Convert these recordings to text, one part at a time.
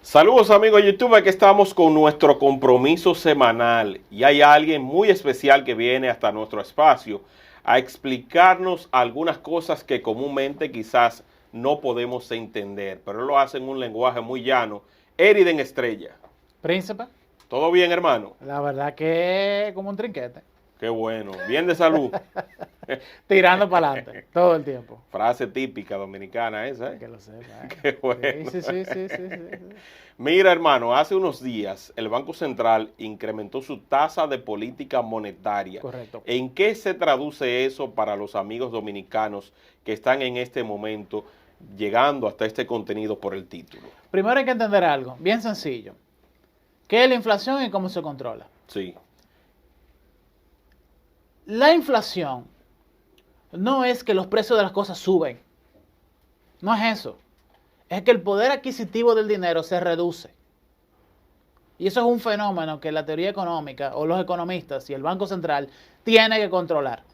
Saludos amigos de YouTube, aquí estamos con nuestro compromiso semanal y hay alguien muy especial que viene hasta nuestro espacio a explicarnos algunas cosas que comúnmente quizás no podemos entender, pero él lo hace en un lenguaje muy llano. Eriden Estrella. Príncipe, ¿Todo bien, hermano? la verdad que es como un trinquete, Qué bueno. Bien de salud. tirando para adelante todo el tiempo. Frase típica dominicana esa, ¿eh? Que lo sepa, ¿eh? Qué bueno. Sí. Mira, hermano, hace unos días el Banco Central incrementó su tasa de política monetaria. Correcto. ¿En qué se traduce eso para los amigos dominicanos que están en este momento llegando hasta este contenido por el título? Primero hay que entender algo, bien sencillo. ¿Qué es la inflación y cómo se controla? Sí, La inflación no es que los precios de las cosas suben. No es eso. Es que el poder adquisitivo del dinero se reduce. Y eso es un fenómeno que la teoría económica o los economistas y el Banco Central tiene que controlar.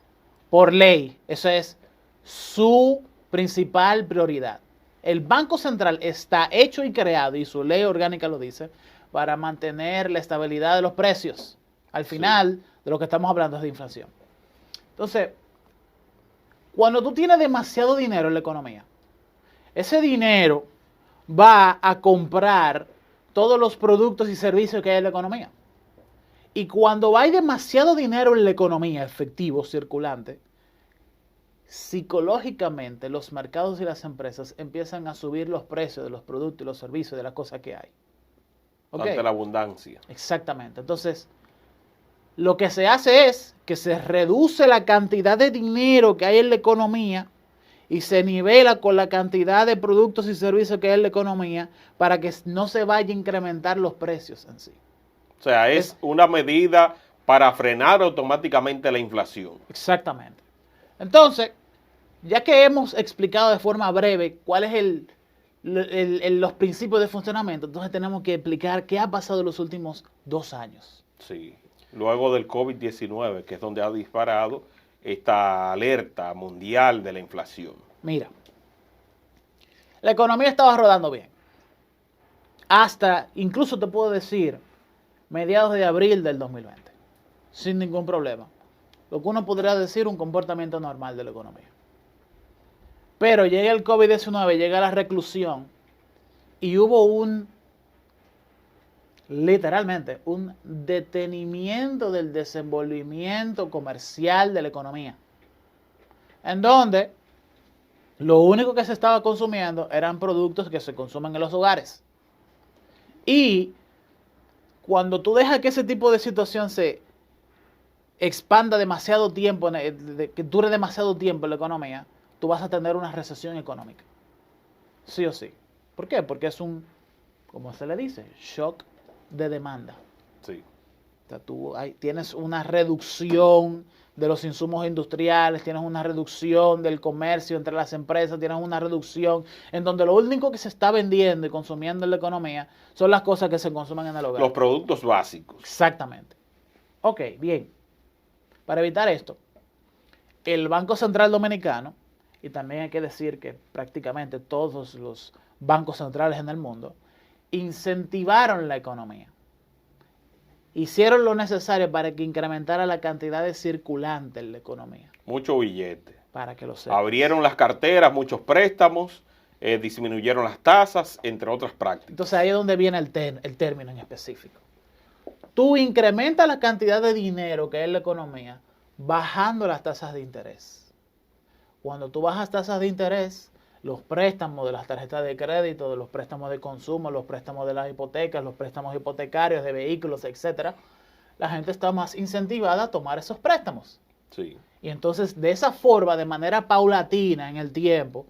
Por ley. Esa es su principal prioridad. El Banco Central está hecho y creado, y su ley orgánica lo dice, para mantener la estabilidad de los precios. Al final, de lo que estamos hablando es de inflación. Entonces, cuando tú tienes demasiado dinero en la economía, ese dinero va a comprar todos los productos y servicios que hay en la economía. Y cuando hay demasiado dinero en la economía, efectivo, circulante, psicológicamente los mercados y las empresas empiezan a subir los precios de los productos y los servicios de las cosas que hay. ¿Okay? ante la abundancia. Exactamente. Entonces, lo que se hace es que se reduce la cantidad de dinero que hay en la economía y se nivela con la cantidad de productos y servicios que hay en la economía para que no se vaya a incrementar los precios en sí. O sea, es una medida para frenar automáticamente la inflación. Exactamente. Entonces, ya que hemos explicado de forma breve cuál es los principios de funcionamiento, entonces tenemos que explicar qué ha pasado en los últimos 2 años. Sí, luego del COVID-19, que es donde ha disparado esta alerta mundial de la inflación. Mira, la economía estaba rodando bien. Hasta, incluso te puedo decir, mediados de abril del 2020. Sin ningún problema. Lo que uno podría decir un comportamiento normal de la economía. Pero llega el COVID-19, llega la reclusión y hubo literalmente, un detenimiento del desenvolvimiento comercial de la economía. En donde lo único que se estaba consumiendo eran productos que se consumen en los hogares. Y cuando tú dejas que ese tipo de situación se expanda demasiado tiempo, que dure demasiado tiempo en la economía, tú vas a tener una recesión económica. Sí o sí. ¿Por qué? Porque es como se le dice, shock de demanda. Sí. O sea, tú tienes una reducción de los insumos industriales, tienes una reducción del comercio entre las empresas, tienes una reducción en donde lo único que se está vendiendo y consumiendo en la economía son las cosas que se consumen en el hogar. Los productos básicos. Exactamente. Ok, bien. Para evitar esto, el Banco Central Dominicano, y también hay que decir que prácticamente todos los bancos centrales en el mundo, incentivaron la economía. Hicieron lo necesario para que incrementara la cantidad de circulante en la economía. Mucho billete. Para que lo sepas. Abrieron las carteras, muchos préstamos, disminuyeron las tasas, entre otras prácticas. Entonces ahí es donde viene el término en específico. Tú incrementas la cantidad de dinero que hay en la economía bajando las tasas de interés. Cuando tú bajas tasas de interés, los préstamos de las tarjetas de crédito, de los préstamos de consumo, los préstamos de las hipotecas, los préstamos hipotecarios de vehículos, etcétera, la gente está más incentivada a tomar esos préstamos. Sí. Y entonces, de esa forma, de manera paulatina en el tiempo,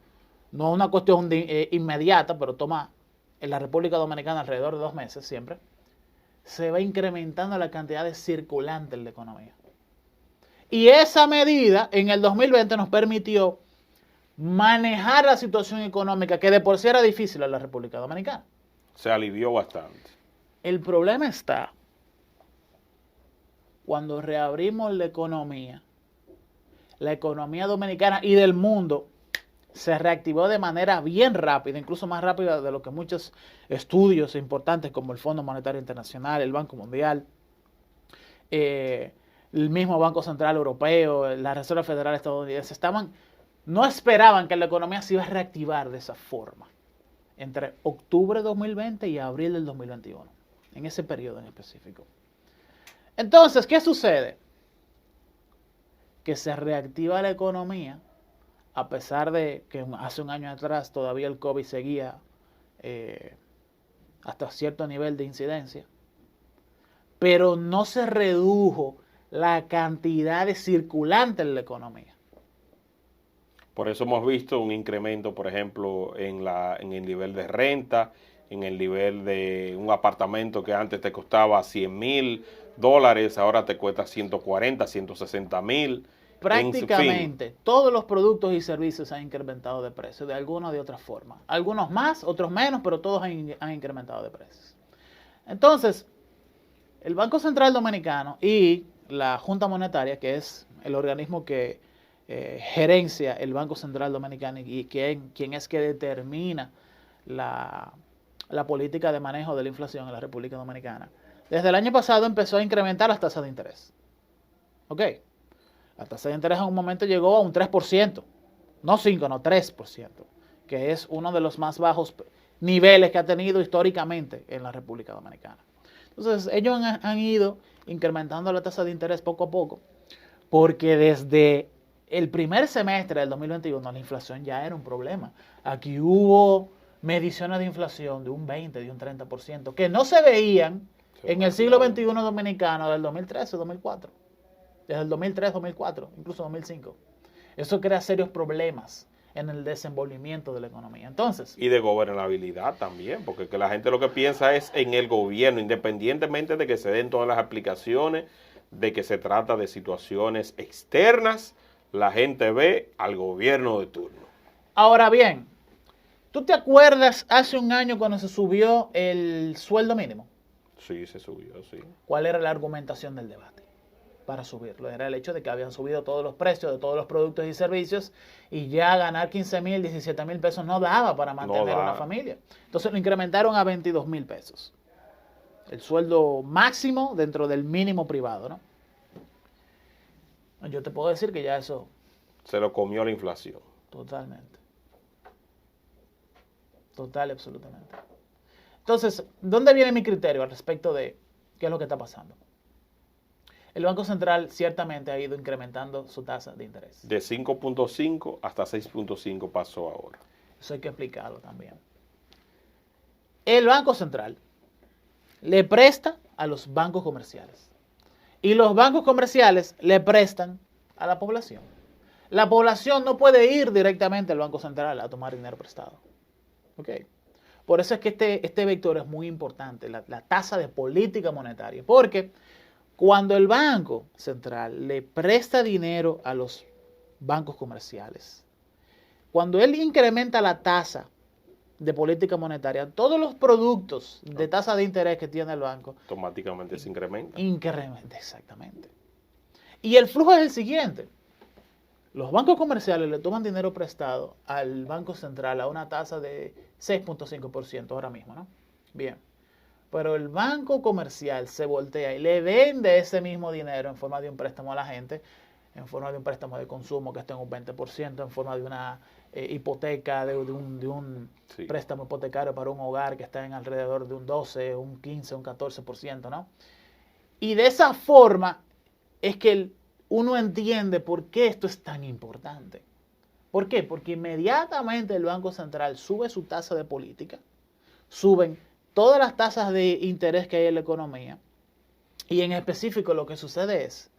no una cuestión inmediata, pero toma en la República Dominicana alrededor de 2 meses siempre, se va incrementando la cantidad de circulante en la economía. Y esa medida en el 2020 nos permitió manejar la situación económica que de por sí era difícil en la República Dominicana. Se alivió bastante. El problema está cuando reabrimos la economía dominicana y del mundo se reactivó de manera bien rápida, incluso más rápida de lo que muchos estudios importantes como el Fondo Monetario Internacional, el Banco Mundial, el mismo Banco Central Europeo, la Reserva Federal Estadounidense, no esperaban que la economía se iba a reactivar de esa forma entre octubre de 2020 y abril del 2021, en ese periodo en específico. Entonces, ¿qué sucede? Que se reactiva la economía, a pesar de que hace un año atrás todavía el COVID seguía hasta cierto nivel de incidencia, pero no se redujo la cantidad de circulante en la economía. Por eso hemos visto un incremento, por ejemplo, en el nivel de renta, en el nivel de un apartamento que antes te costaba $100,000, ahora te cuesta 140, 160,000. Prácticamente todos los productos y servicios han incrementado de precio, de alguna o de otra forma. Algunos más, otros menos, pero todos han incrementado de precios. Entonces, el Banco Central Dominicano y la Junta Monetaria, que es el organismo que gerencia el Banco Central Dominicano y quien es que determina la política de manejo de la inflación en la República Dominicana, desde el año pasado empezó a incrementar las tasas de interés. ¿Ok? La tasa de interés en un momento llegó a un 3%, no 5, no 3%, que es uno de los más bajos niveles que ha tenido históricamente en la República Dominicana. Entonces, ellos han ido incrementando la tasa de interés poco a poco, porque desde el primer semestre del 2021 la inflación ya era un problema. Aquí hubo mediciones de inflación de un 20, de un 30%, que no se veían en el siglo XXI dominicano del 2013, 2004. Desde el 2003, 2004, incluso 2005. Eso crea serios problemas en el desenvolvimiento de la economía. Entonces, y de gobernabilidad también, porque que la gente lo que piensa es en el gobierno, independientemente de que se den todas las explicaciones, de que se trata de situaciones externas, la gente ve al gobierno de turno. Ahora bien, ¿tú te acuerdas hace un año cuando se subió el sueldo mínimo? Sí, se subió, sí. ¿Cuál era la argumentación del debate para subirlo? Era el hecho de que habían subido todos los precios de todos los productos y servicios y ya ganar 15,000, 17,000 pesos no daba para mantener una familia. Entonces lo incrementaron a 22,000 pesos. El sueldo máximo dentro del mínimo privado, ¿no? Yo te puedo decir que ya eso... Se lo comió la inflación. Totalmente. Total y absolutamente. Entonces, ¿dónde viene mi criterio al respecto de qué es lo que está pasando? El Banco Central ciertamente ha ido incrementando su tasa de interés. De 5.5 hasta 6.5 pasó ahora. Eso hay que explicarlo también. El Banco Central le presta a los bancos comerciales. Y los bancos comerciales le prestan a la población. La población no puede ir directamente al Banco Central a tomar dinero prestado. ¿Ok? Por eso es que este vector es muy importante, la tasa de política monetaria. Porque cuando el Banco Central le presta dinero a los bancos comerciales, cuando él incrementa la tasa de política monetaria, todos los productos de tasa de interés que tiene el banco automáticamente se incrementa. Incrementa, exactamente. Y el flujo es el siguiente. Los bancos comerciales le toman dinero prestado al Banco Central a una tasa de 6.5% ahora mismo, ¿no? Bien. Pero el banco comercial se voltea y le vende ese mismo dinero en forma de un préstamo a la gente, en forma de un préstamo de consumo que está en un 20%, en forma de una hipoteca, de un sí, préstamo hipotecario para un hogar que está en alrededor de un 12, un 15, un 14%, ¿no? Y de esa forma es que uno entiende por qué esto es tan importante. ¿Por qué? Porque inmediatamente el Banco Central sube su tasa de política, suben todas las tasas de interés que hay en la economía, y en específico lo que sucede es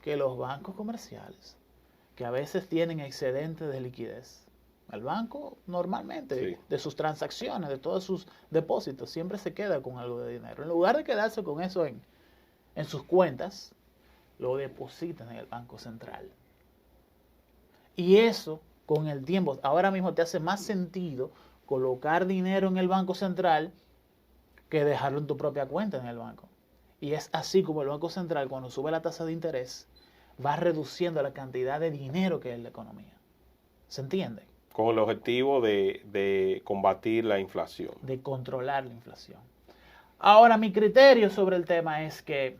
que los bancos comerciales, que a veces tienen excedentes de liquidez, el banco normalmente, sí, de sus transacciones, de todos sus depósitos, siempre se queda con algo de dinero. En lugar de quedarse con eso en sus cuentas, lo depositan en el Banco Central. Y eso, con el tiempo, ahora mismo te hace más sentido colocar dinero en el Banco Central que dejarlo en tu propia cuenta en el banco. Y es así como el Banco Central, cuando sube la tasa de interés, va reduciendo la cantidad de dinero que hay en la economía. ¿Se entiende? Con el objetivo de combatir la inflación. De controlar la inflación. Ahora, mi criterio sobre el tema es que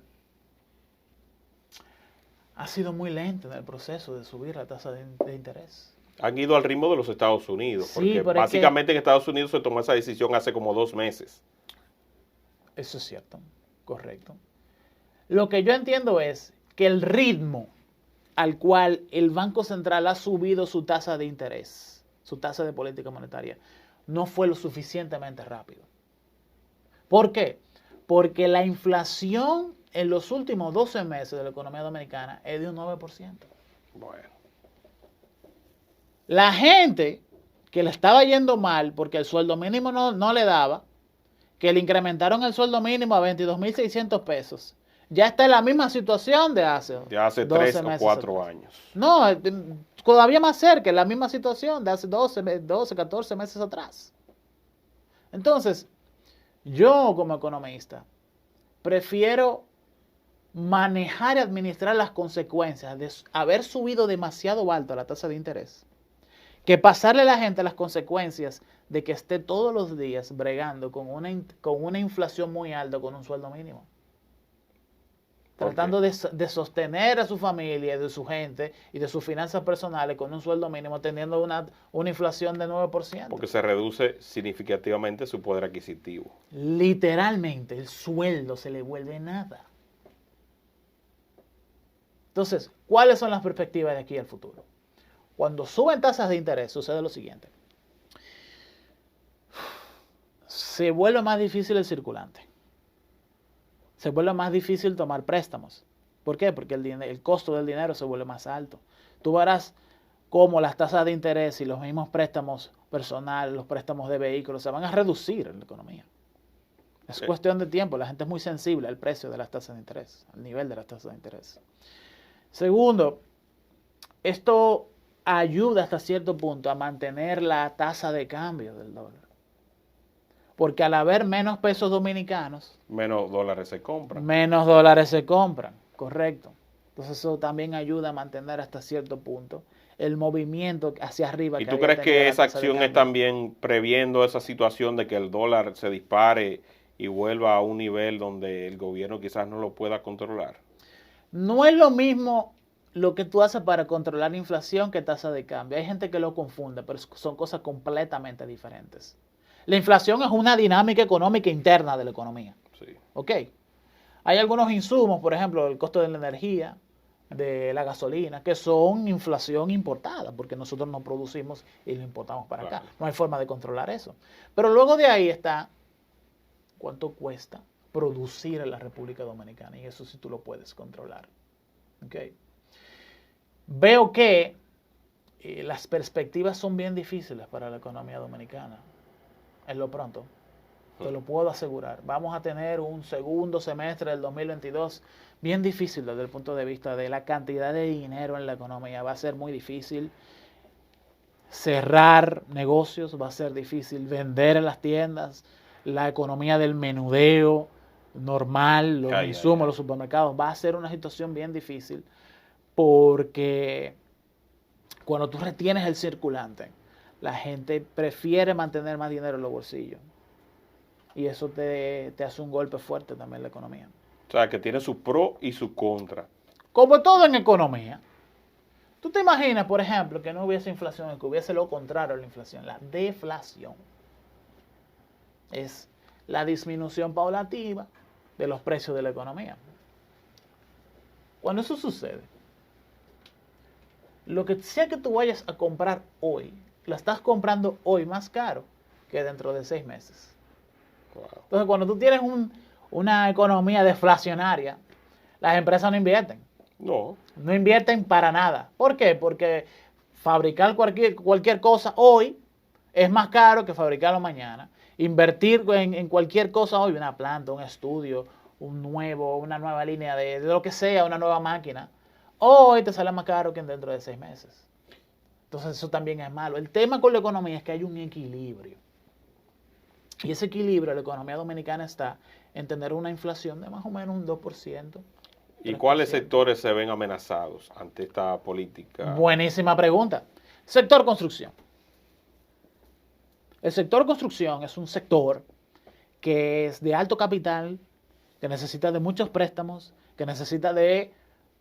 ha sido muy lento en el proceso de subir la tasa de interés. Han ido al ritmo de los Estados Unidos, Sí, porque pero básicamente en Estados Unidos se tomó esa decisión hace como 2 meses. Eso es cierto, correcto. Lo que yo entiendo es que el ritmo al cual el Banco Central ha subido su tasa de interés, su tasa de política monetaria, no fue lo suficientemente rápido. ¿Por qué? Porque la inflación en los últimos 12 meses de la economía dominicana es de un 9%. Bueno. La gente que le estaba yendo mal porque el sueldo mínimo no le daba, que le incrementaron el sueldo mínimo a 22.600 pesos, ya está en la misma situación de hace 3 o 4 años. No, todavía más cerca, en la misma situación de hace 12, 14 meses atrás. Entonces, yo como economista prefiero manejar y administrar las consecuencias de haber subido demasiado alto la tasa de interés que pasarle a la gente las consecuencias de que esté todos los días bregando con una inflación muy alta con un sueldo mínimo. Tratando de sostener a su familia, de su gente y de sus finanzas personales con un sueldo mínimo, teniendo una inflación de 9%. Porque se reduce significativamente su poder adquisitivo. Literalmente, el sueldo se le vuelve nada. Entonces, ¿cuáles son las perspectivas de aquí al futuro? Cuando suben tasas de interés, sucede lo siguiente. Se vuelve más difícil el circulante. Se vuelve más difícil tomar préstamos. ¿Por qué? Porque el costo del dinero se vuelve más alto. Tú verás cómo las tasas de interés y los mismos préstamos personales, los préstamos de vehículos, se van a reducir en la economía. Es cuestión de tiempo. La gente es muy sensible al precio de las tasas de interés, al nivel de las tasas de interés. Segundo, esto ayuda hasta cierto punto a mantener la tasa de cambio del dólar. Porque al haber menos pesos dominicanos, menos dólares se compran. Menos dólares se compran, correcto. Entonces eso también ayuda a mantener hasta cierto punto el movimiento hacia arriba. ¿Y tú crees que esa acción es también previendo esa situación de que el dólar se dispare y vuelva a un nivel donde el gobierno quizás no lo pueda controlar? No es lo mismo lo que tú haces para controlar la inflación que tasa de cambio. Hay gente que lo confunde, pero son cosas completamente diferentes. La inflación es una dinámica económica interna de la economía. Sí. ¿Ok? Hay algunos insumos, por ejemplo, el costo de la energía, de la gasolina, que son inflación importada, porque nosotros no producimos y lo importamos para acá. No hay forma de controlar eso. Pero luego de ahí está cuánto cuesta producir en la República Dominicana, y eso sí tú lo puedes controlar. ¿Ok? Veo que las perspectivas son bien difíciles para la economía dominicana. En lo pronto, te lo puedo asegurar. Vamos a tener un segundo semestre del 2022 bien difícil desde el punto de vista de la cantidad de dinero en la economía. Va a ser muy difícil cerrar negocios, va a ser difícil vender en las tiendas, la economía del menudeo normal, los insumos, los supermercados. Va a ser una situación bien difícil porque cuando tú retienes el circulante, la gente prefiere mantener más dinero en los bolsillos. Y eso te hace un golpe fuerte también en la economía. O sea, que tiene su pro y su contra. Como todo en economía. ¿Tú te imaginas, por ejemplo, que no hubiese inflación, que hubiese lo contrario a la inflación? La deflación es la disminución paulativa de los precios de la economía. Cuando eso sucede, lo que sea que tú vayas a comprar hoy, la estás comprando hoy más caro que dentro de 6 meses. Wow. Entonces, cuando tú tienes una economía deflacionaria, las empresas no invierten. No invierten para nada. ¿Por qué? Porque fabricar cualquier cosa hoy es más caro que fabricarlo mañana. Invertir en cualquier cosa hoy, una planta, un estudio, una nueva línea de lo que sea, una nueva máquina, hoy te sale más caro que dentro de 6 meses. Entonces eso también es malo. El tema con la economía es que hay un equilibrio. Y ese equilibrio, la economía dominicana está en tener una inflación de más o menos un 2%. ¿Y cuáles sectores se ven amenazados ante esta política? Buenísima pregunta. Sector construcción. El sector construcción es un sector que es de alto capital, que necesita de muchos préstamos, que necesita de,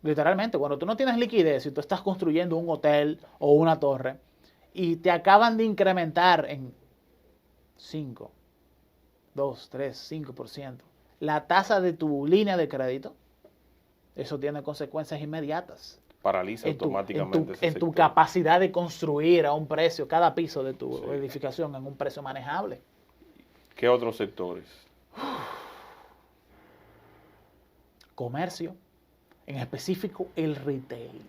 literalmente, cuando tú no tienes liquidez y tú estás construyendo un hotel o una torre y te acaban de incrementar en 5, 2, 3, 5% la tasa de tu línea de crédito, eso tiene consecuencias inmediatas Paraliza automáticamente ese en tu sector. capacidad de construir a un precio, cada piso de tu edificación en un precio manejable. ¿Qué otros sectores? Comercio, en específico el retail,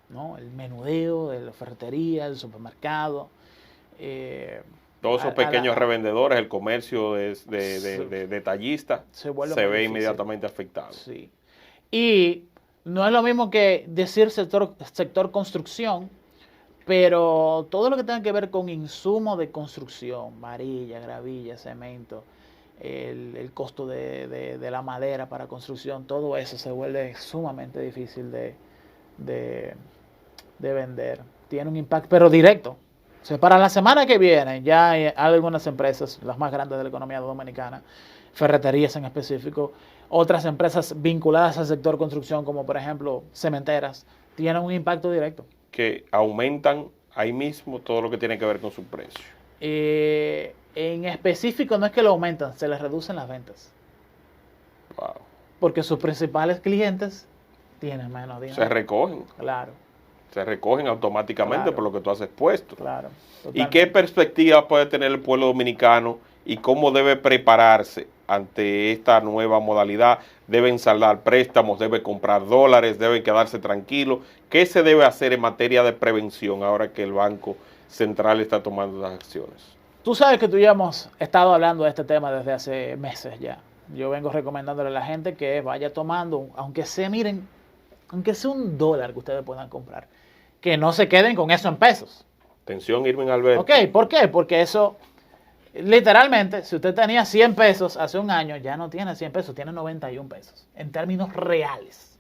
¿no? El menudeo, de la ferretería, el supermercado. Todos esos pequeños revendedores, el comercio de detallistas, se ve inmediatamente afectado. Sí. Y no es lo mismo que decir sector construcción, pero todo lo que tenga que ver con insumos de construcción, varilla, gravilla, cemento, el costo de la madera para construcción, todo eso se vuelve sumamente difícil de vender. Tiene un impacto, pero directo. O sea, para la semana que viene ya hay algunas empresas, las más grandes de la economía dominicana, ferreterías en específico, otras empresas vinculadas al sector construcción, como por ejemplo cementeras, tienen un impacto directo. Que aumentan ahí mismo todo lo que tiene que ver con su precio. En específico no es que lo aumentan, se les reducen las ventas. Wow. Porque sus principales clientes tienen menos dinero. Se recogen. Claro. Se recogen automáticamente por lo que tú has expuesto. Claro. ¿Y qué perspectiva puede tener el pueblo dominicano y cómo debe prepararse ante esta nueva modalidad? ¿Deben saldar préstamos? ¿Deben comprar dólares? ¿Deben quedarse tranquilos? ¿Qué se debe hacer en materia de prevención ahora que el Banco Central está tomando las acciones? Tú sabes que tú y yo hemos estado hablando de este tema desde hace meses ya. Yo vengo recomendándole a la gente que vaya tomando, aunque sea, miren, aunque sea $1 que ustedes puedan comprar, que no se queden con eso en pesos. Atención, Irving Alberto. Ok, ¿por qué? Porque eso, literalmente, si usted tenía 100 pesos hace un año, ya no tiene 100 pesos, tiene 91 pesos, en términos reales.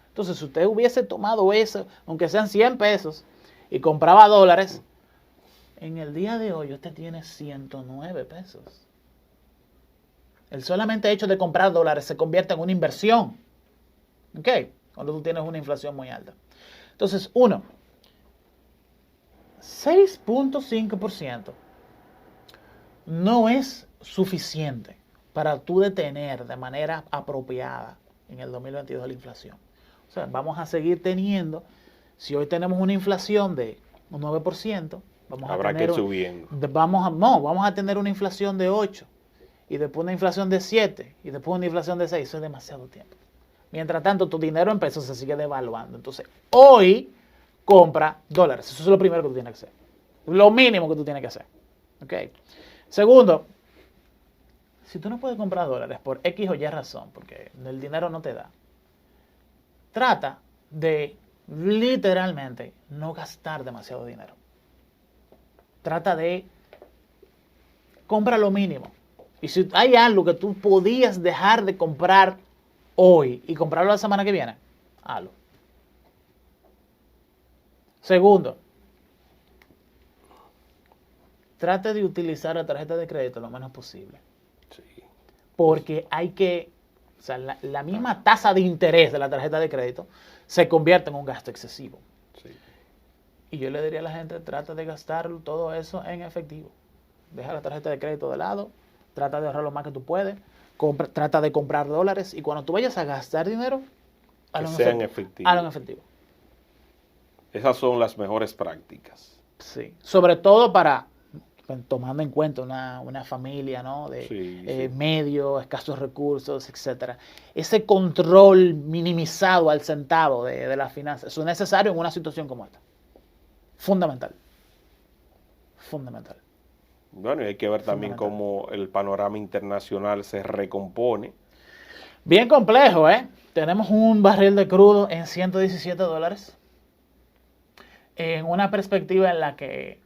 Entonces, si usted hubiese tomado eso, aunque sean 100 pesos, y compraba dólares, en el día de hoy usted tiene 109 pesos. El solamente hecho de comprar dólares se convierte en una inversión. ¿Ok? Cuando tú tienes una inflación muy alta. Entonces, 6.5% no es suficiente para tú detener de manera apropiada en el 2022 la inflación. O sea, vamos a seguir teniendo, si hoy tenemos una inflación de un 9%, habrá que ir subiendo. Vamos a tener una inflación de 8, y después una inflación de 7, y después una inflación de 6. Eso es demasiado tiempo. Mientras tanto, tu dinero en pesos se sigue devaluando. Entonces, hoy compra dólares. Eso es lo primero que tú tienes que hacer. Lo mínimo que tú tienes que hacer. ¿Ok? Segundo, si tú no puedes comprar dólares por X o Y razón, porque el dinero no te da, trata de literalmente no gastar demasiado dinero. Trata de comprar lo mínimo. Y si hay algo que tú podías dejar de comprar hoy y comprarlo la semana que viene, hazlo. Segundo, trate de utilizar la tarjeta de crédito lo menos posible. Sí. Porque o sea, la misma tasa de interés de la tarjeta de crédito se convierte en un gasto excesivo. Sí. Y yo le diría a la gente, trata de gastar todo eso en efectivo. Deja la tarjeta de crédito de lado, trata de ahorrar lo más que tú puedes, trata de comprar dólares, y cuando tú vayas a gastar dinero, hazlo en efectivo. Hazlo en efectivo. Esas son las mejores prácticas. Sí, sobre todo tomando en cuenta una familia, ¿no? De medios, escasos recursos, etcétera. Ese control minimizado al centavo de las finanzas, eso es necesario en una situación como esta. Fundamental. Fundamental. Bueno, y hay que ver también cómo el panorama internacional se recompone. Bien complejo, ¿eh? Tenemos un barril de crudo en $117. En una perspectiva en la que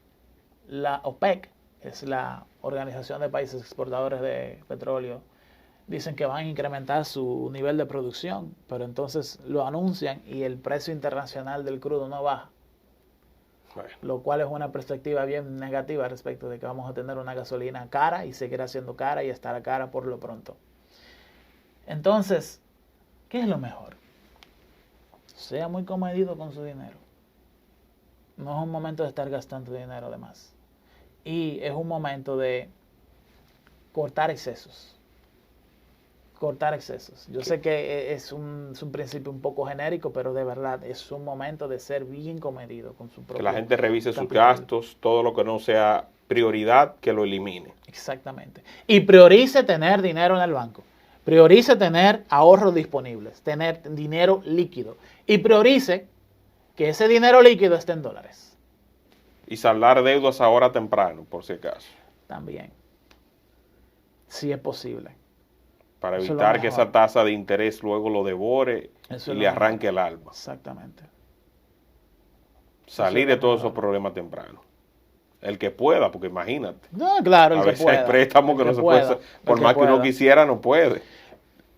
la OPEC, es la Organización de Países Exportadores de Petróleo, dicen que van a incrementar su nivel de producción, pero entonces lo anuncian y el precio internacional del crudo no baja. Bueno, lo cual es una perspectiva bien negativa respecto de que vamos a tener una gasolina cara y seguirá siendo cara y estará cara por lo pronto. Entonces, ¿qué es lo mejor? Sea muy comedido con su dinero. No es un momento de estar gastando dinero de más. Y es un momento de cortar excesos. Cortar excesos. Yo sé que es un principio un poco genérico, pero de verdad es un momento de ser bien comedido con su propio que la gente revise sus capital. gastos, todo lo que no sea prioridad, que lo elimine. Exactamente. Y priorice tener dinero en el banco. Priorice tener ahorros disponibles, tener dinero líquido. Y priorice que ese dinero líquido esté en dólares. Y saldar deudas ahora temprano, por si acaso. También. Si es posible. Para Eso es lo evitar que mejor. esa tasa de interés luego lo devore Eso y es le lo arranque mejor. el alma. Exactamente. Salir Eso es de lo todos mejor. esos problemas temprano. El que pueda, porque imagínate. No, claro, el A que veces pueda. hay préstamos que El no se pueda, puede, el por que más que uno pueda. quisiera, no puede.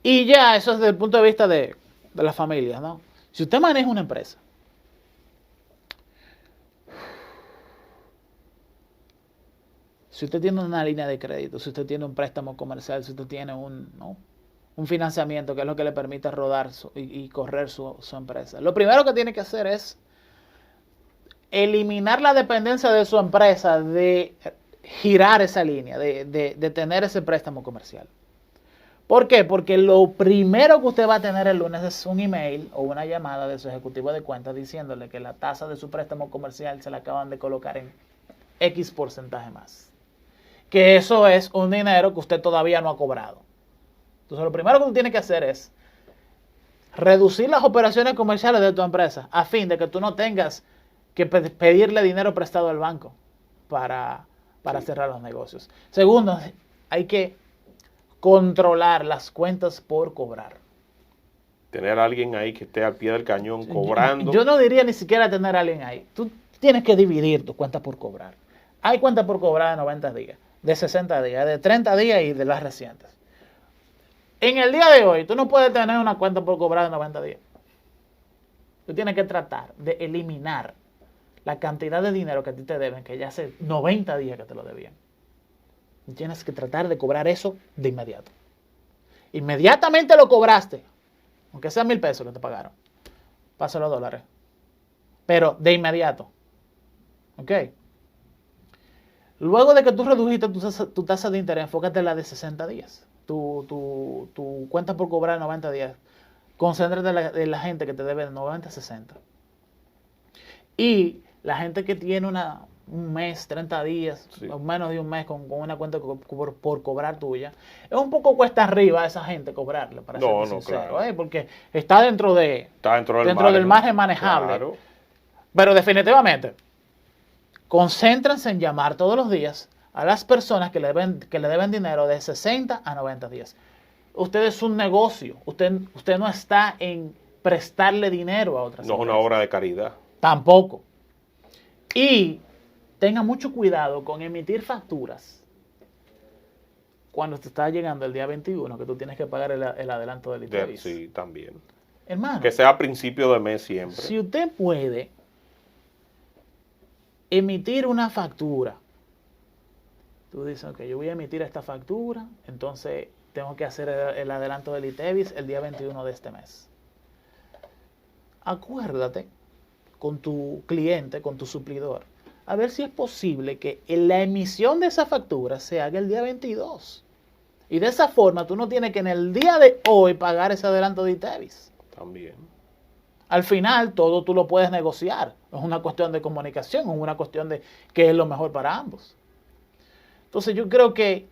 Y ya, eso es desde el punto de vista de las familias, ¿no? Si usted maneja una empresa, si usted tiene una línea de crédito, si usted tiene un préstamo comercial, si usted tiene un financiamiento que es lo que le permite rodar y correr su empresa, lo primero que tiene que hacer es eliminar la dependencia de su empresa de girar esa línea, de tener ese préstamo comercial. ¿Por qué? Porque lo primero que usted va a tener el lunes es un email o una llamada de su ejecutivo de cuentas diciéndole que la tasa de su préstamo comercial se la acaban de colocar en X porcentaje más. Que eso es un dinero que usted todavía no ha cobrado. Entonces lo primero que usted tiene que hacer es reducir las operaciones comerciales de tu empresa a fin de que tú no tengas que pedirle dinero prestado al banco para cerrar los negocios. Segundo, hay que controlar las cuentas por cobrar. Tener a alguien ahí que esté al pie del cañón cobrando. Yo no diría ni siquiera tener a alguien ahí. Tú tienes que dividir tu cuenta por cobrar. Hay cuentas por cobrar de 90 días, de 60 días, de 30 días y de las recientes. En el día de hoy, tú no puedes tener una cuenta por cobrar de 90 días. Tú tienes que tratar de eliminar la cantidad de dinero que a ti te deben, que ya hace 90 días que te lo debían. Tienes que tratar de cobrar eso de inmediato. Inmediatamente lo cobraste, aunque sean 1,000 pesos que te pagaron. Pasa los dólares. Pero de inmediato. ¿Ok? Luego de que tú redujiste tu tasa de interés, enfócate en la de 60 días. Tu cuenta por cobrar 90 días. Concéntrate en la gente que te debe de 90 a 60. Y la gente que tiene un mes, 30 días, Sí. o menos de un mes con una cuenta por cobrar tuya, es un poco cuesta arriba a esa gente cobrarle, para ser sincero, claro. porque está dentro del margen manejable. Claro. Pero definitivamente, concéntrense en llamar todos los días a las personas que le deben dinero de 60 a 90 días. Usted es un negocio, usted no está en prestarle dinero a otras No es una empresas. obra de caridad. Tampoco. Y tenga mucho cuidado con emitir facturas cuando te está llegando el día 21, que tú tienes que pagar el adelanto del ITEVIS. Sí, también. Hermano, Que sea a principio de mes siempre. si usted puede emitir una factura, tú dices, ok, yo voy a emitir esta factura, entonces tengo que hacer el adelanto del ITEVIS el día 21 de este mes. Acuérdate con tu cliente, con tu suplidor, a ver si es posible que la emisión de esa factura se haga el día 22. Y de esa forma tú no tienes que en el día de hoy pagar ese adelanto de ITEVIS. También. Al final todo tú lo puedes negociar. Es una cuestión de comunicación, es una cuestión de qué es lo mejor para ambos. Entonces yo creo que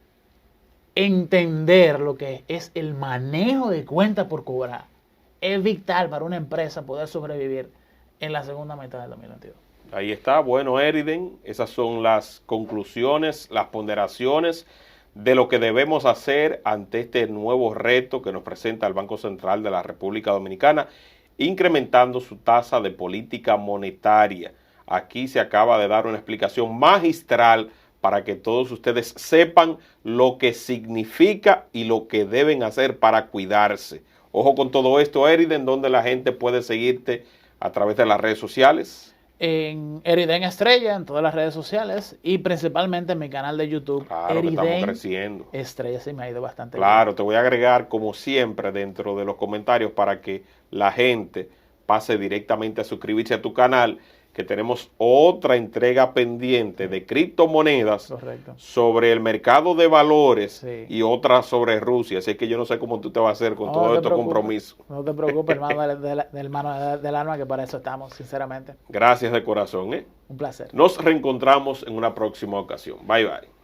entender lo que es el manejo de cuenta por cobrar es vital para una empresa poder sobrevivir en la segunda mitad del 2022. Ahí está. Bueno, Eriden, esas son las conclusiones, las ponderaciones de lo que debemos hacer ante este nuevo reto que nos presenta el Banco Central de la República Dominicana, incrementando su tasa de política monetaria. Aquí se acaba de dar una explicación magistral para que todos ustedes sepan lo que significa y lo que deben hacer para cuidarse. Ojo con todo esto, Eriden, donde la gente puede seguirte a través de las redes sociales. en Eriden Estrella, en todas las redes sociales y principalmente en mi canal de YouTube. Claro que estamos creciendo. Estrella, sí me ha ido bastante Claro, te voy a agregar como siempre dentro de los comentarios para que la gente pase directamente a suscribirse a tu canal, que tenemos otra entrega pendiente de criptomonedas. Correcto. Sobre el mercado de valores, Sí. y otra sobre Rusia. Así que yo no sé cómo tú te vas a hacer con No todo te estos preocupes, compromisos. No te preocupes, hermano hermano del alma, que para eso estamos, sinceramente. Gracias de corazón, ¿eh? Un placer. Nos reencontramos en una próxima ocasión. Bye, bye.